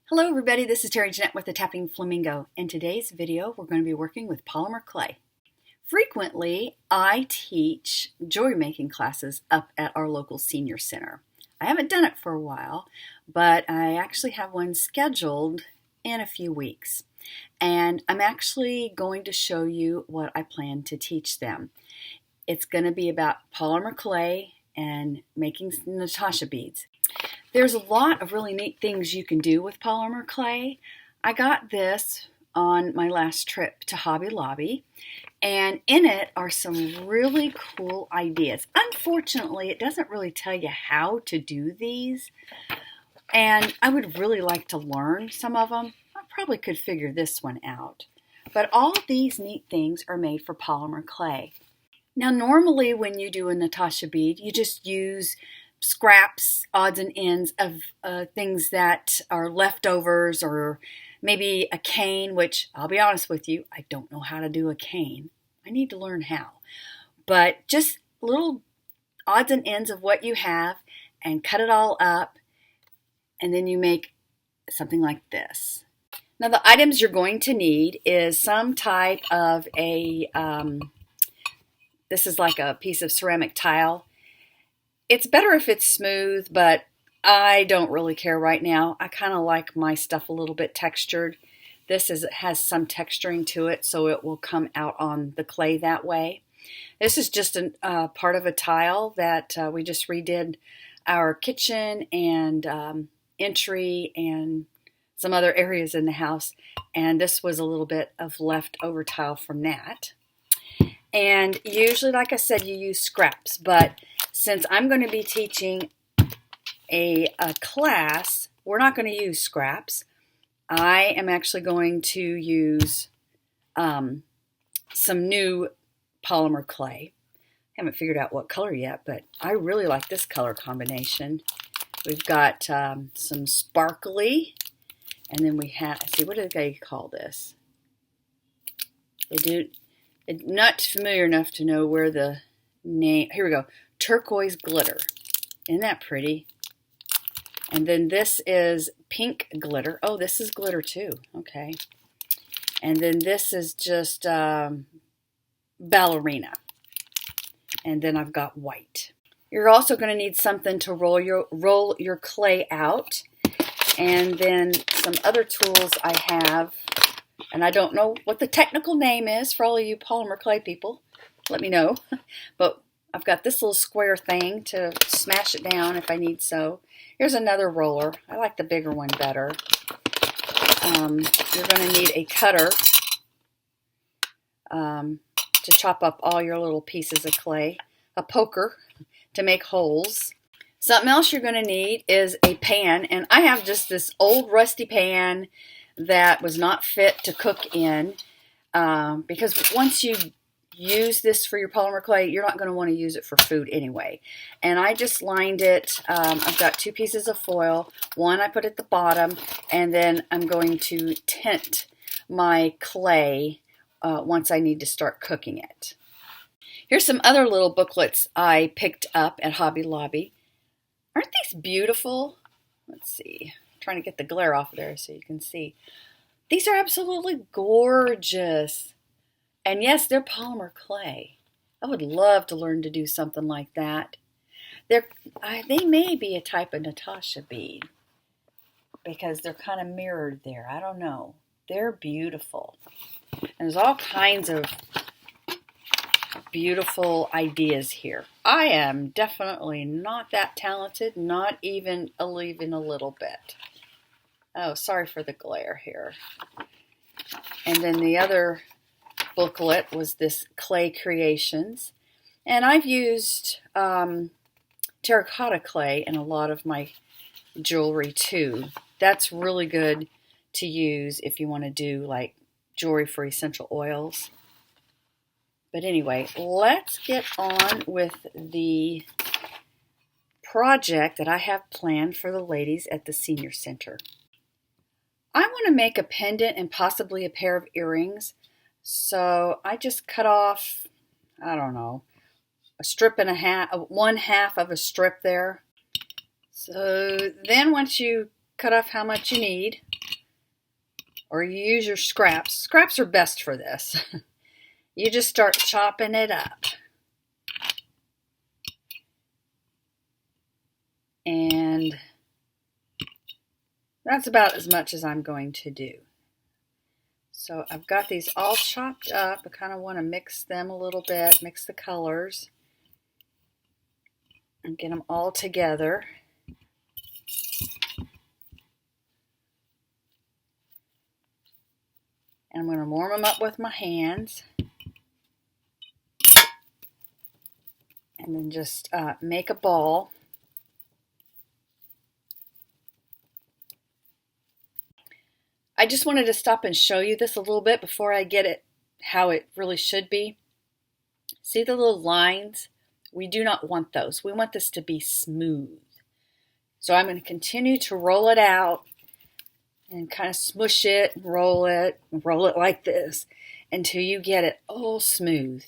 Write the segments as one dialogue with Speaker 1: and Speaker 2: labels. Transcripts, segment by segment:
Speaker 1: Hello everybody, this is Terry Jeanette with the Tappingflamingo. In today's video, we're going to be working with polymer clay. Frequently, I teach jewelry making classes up at our local senior center. I haven't done it for a while, but I actually have one scheduled in a few weeks. And I'm actually going to show you what I plan to teach them. It's going to be about polymer clay and making Natasha beads. There's a lot of really neat things you can do with polymer clay. I got this on my last trip to Hobby Lobby, and in it are some really cool ideas. Unfortunately, it doesn't really tell you how to do these, and I would really like to learn some of them. I probably could figure this one out. But all these neat things are made for polymer clay. Now, normally when you do a Natasha bead, you just use scraps, odds and ends of things that are leftovers, or maybe a cane, which I'll be honest with you, I don't know how to do a cane. I need to learn how. But just little odds and ends of what you have and cut it all up, and then you make something like this. Now the items you're going to need is some type of this is like a piece of ceramic tile. It's better if it's smooth, but I don't really care right now. I kind of like my stuff a little bit textured. This has some texturing to it, so it will come out on the clay that way. This is just a part of a tile that we just redid our kitchen and entry and some other areas in the house. And this was a little bit of leftover tile from that. And usually, like I said, you use scraps, but since I'm going to be teaching a class, we're not going to use scraps. I am actually going to use some new polymer clay. I haven't figured out what color yet, but I really like this color combination. We've got some sparkly, and then we have, see, what do they call this? I'm not familiar enough to know where the name, here we go. Turquoise glitter. Isn't that pretty? And then this is pink glitter. Oh, this is glitter too. Okay. And then this is just ballerina. And then I've got white. You're also going to need something to roll your clay out. And then some other tools I have. And I don't know what the technical name is for all of you polymer clay people. Let me know. But I've got this little square thing to smash it down if I need so. Here's another roller. I like the bigger one better. You're going to need a cutter to chop up all your little pieces of clay. A poker to make holes. Something else you're going to need is a pan. And I have just this old rusty pan that was not fit to cook in. Because once you use this for your polymer clay, you're not going to want to use it for food anyway. And I just lined it. I've got two pieces of foil. One I put at the bottom, and then I'm going to tint my clay once I need to start cooking it. Here's some other little booklets I picked up at Hobby Lobby. Aren't these beautiful? Let's see. I'm trying to get the glare off there so you can see. These are absolutely gorgeous. And yes, they're polymer clay. I would love to learn to do something like that. They may be a type of Natasha bead because they're kind of mirrored there. I don't know. They're beautiful. And there's all kinds of beautiful ideas here. I am definitely not that talented, not even a little bit. Oh, sorry for the glare here. And then the other booklet was this Clay Creations, and I've used terracotta clay in a lot of my jewelry too. That's really good to use if you want to do like jewelry for essential oils. But anyway, let's get on with the project that I have planned for the ladies at the senior center. I want to make a pendant and possibly a pair of earrings. So I just cut off, I don't know, a strip and a half, one half of a strip there. So then once you cut off how much you need, or you use your scraps. Scraps are best for this. You just start chopping it up. And that's about as much as I'm going to do. So I've got these all chopped up. I kind of want to mix them a little bit, mix the colors, and get them all together. And I'm going to warm them up with my hands. And then just make a ball. I just wanted to stop and show you this a little bit before I get it how it really should be. See the little lines? We do not want those. We want this to be smooth. So I'm going to continue to roll it out and kind of smush it, roll it like this until you get it all smooth.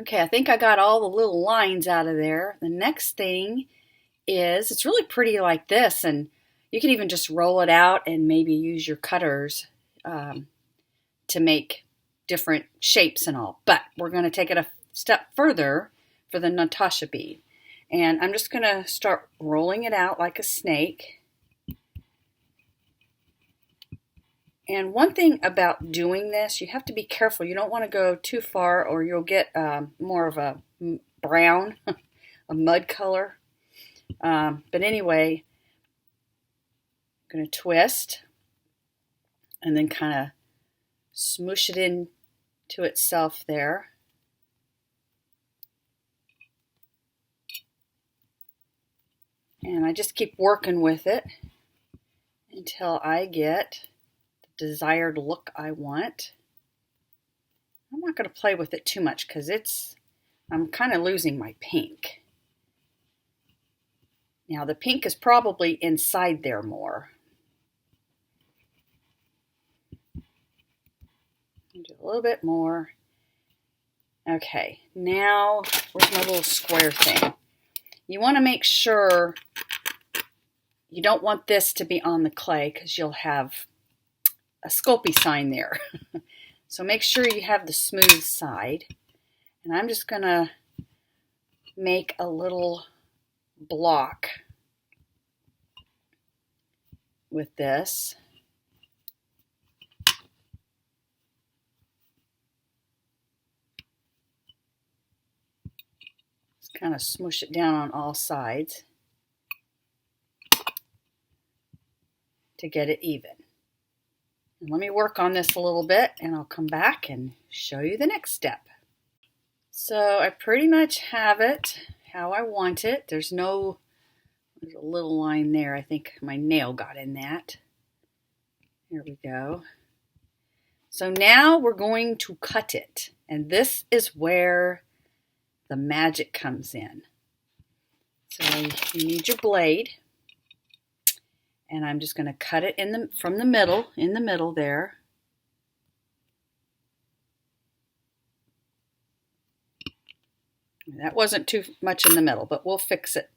Speaker 1: Okay, I think I got all the little lines out of there. The next thing is, it's really pretty like this, and you can even just roll it out and maybe use your cutters to make different shapes and all. But we're going to take it a step further for the Natasha bead. And I'm just going to start rolling it out like a snake. And one thing about doing this, you have to be careful. You don't want to go too far or you'll get more of a brown, a mud color. But anyway, I'm going to twist and then kind of smoosh it in to itself there. And I just keep working with it until I get the desired look I want. I'm not going to play with it too much because I'm kind of losing my pink. Now the pink is probably inside there more. Do a little bit more. Okay, now where's my little square thing? You want to make sure you don't want this to be on the clay because you'll have a Sculpey sign there. So make sure you have the smooth side. And I'm just going to make a little block with this. Just kind of smush it down on all sides to get it even. And let me work on this a little bit and I'll come back and show you the next step. So I pretty much have it how I want it. There's a little line there. I think my nail got in that. Here we go. So now we're going to cut it. And this is where the magic comes in. So you need your blade. And I'm just going to cut it from the middle, in the middle there. That wasn't too much in the middle, but we'll fix it.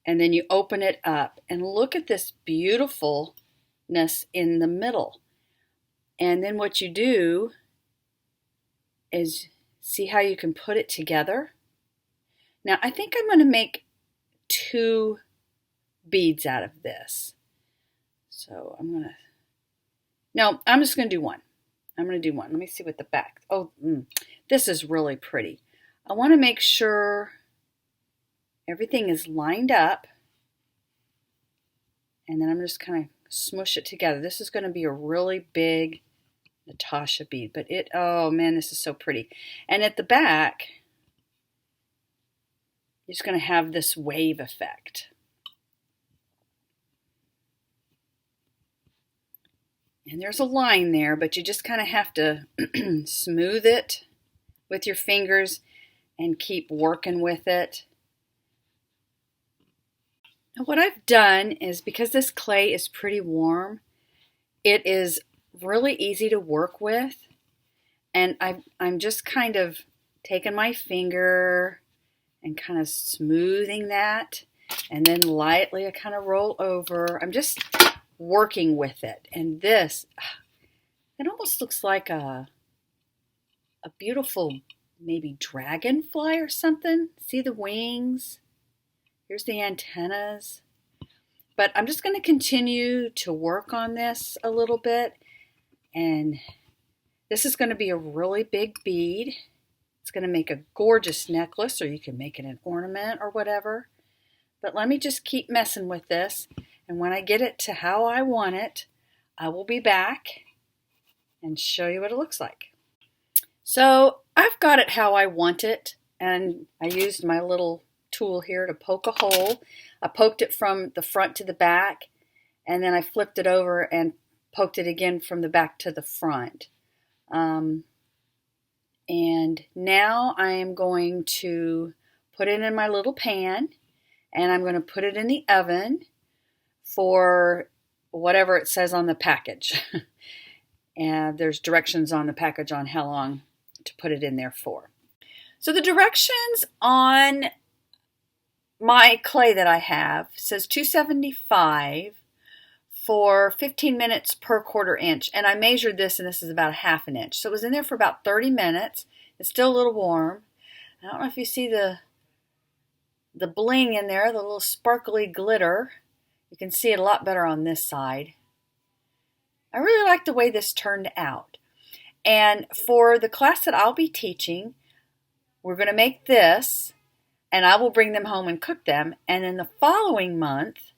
Speaker 1: And then you open it up and look at this beautifulness in the middle. And then what you do is see how you can put it together. Now I think I'm going to make 2 beads out of this. So I'm just going to do one. I'm going to do one. Let me see what the back. This is really pretty. I want to make sure everything is lined up. And then I'm just kind of smush it together. This is going to be a really big Natasha bead. But oh man, this is so pretty. And at the back, you're just going to have this wave effect. And there's a line there, but you just kind of have to smooth it with your fingers and keep working with it. Now what I've done is, because this clay is pretty warm, it is really easy to work with. And I'm just kind of taking my finger and kind of smoothing that. And then lightly I kind of roll over. I'm just working with it. And this, it almost looks like a beautiful maybe dragonfly or something. See the wings? Here's the antennas. But I'm just going to continue to work on this a little bit. And this is going to be a really big bead. It's going to make a gorgeous necklace, or you can make it an ornament or whatever. But let me just keep messing with this. And when I get it to how I want it, I will be back and show you what it looks like. So I've got it how I want it, and I used my little tool here to poke a hole. I poked it from the front to the back, and then I flipped it over and poked it again from the back to the front. And now I am going to put it in my little pan, and I'm going to put it in the oven for whatever it says on the package. And there's directions on the package on how long to put it in there for. So the directions on my clay that I have says 275 for 15 minutes per 1/4 inch. And I measured this, and this is about 1/2 inch. So it was in there for about 30 minutes. It's still a little warm. I don't know if you see the bling in there, the little sparkly glitter. You can see it a lot better on this side. I really like the way this turned out. And for the class that I'll be teaching, we're going to make this, and I will bring them home and cook them. And then the following month,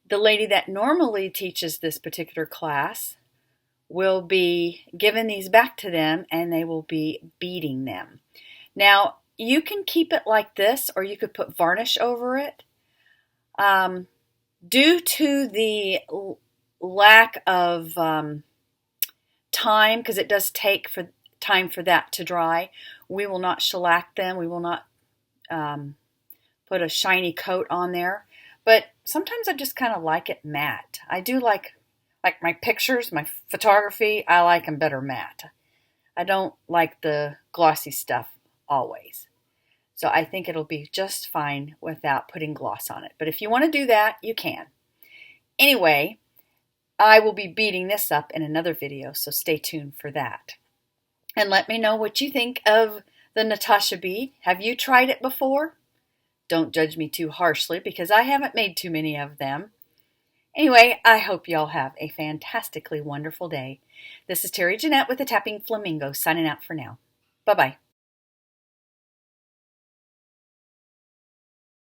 Speaker 1: the lady that normally teaches this particular class will be giving these back to them, and they will be beading them. Now, you can keep it like this, or you could put varnish over it. Due to the lack of time, because it does take time for that to dry, we will not shellac them. We will not put a shiny coat on there. But sometimes I just kind of like it matte. I do like my pictures, my photography, I like them better matte. I don't like the glossy stuff always. So I think it'll be just fine without putting gloss on it. But if you want to do that, you can. Anyway, I will be beading this up in another video, so stay tuned for that. And let me know what you think of the Natasha bead. Have you tried it before? Don't judge me too harshly, because I haven't made too many of them. Anyway, I hope y'all have a fantastically wonderful day. This is Terry Jeanette with the Tapping Flamingo, signing out for now. Bye-bye.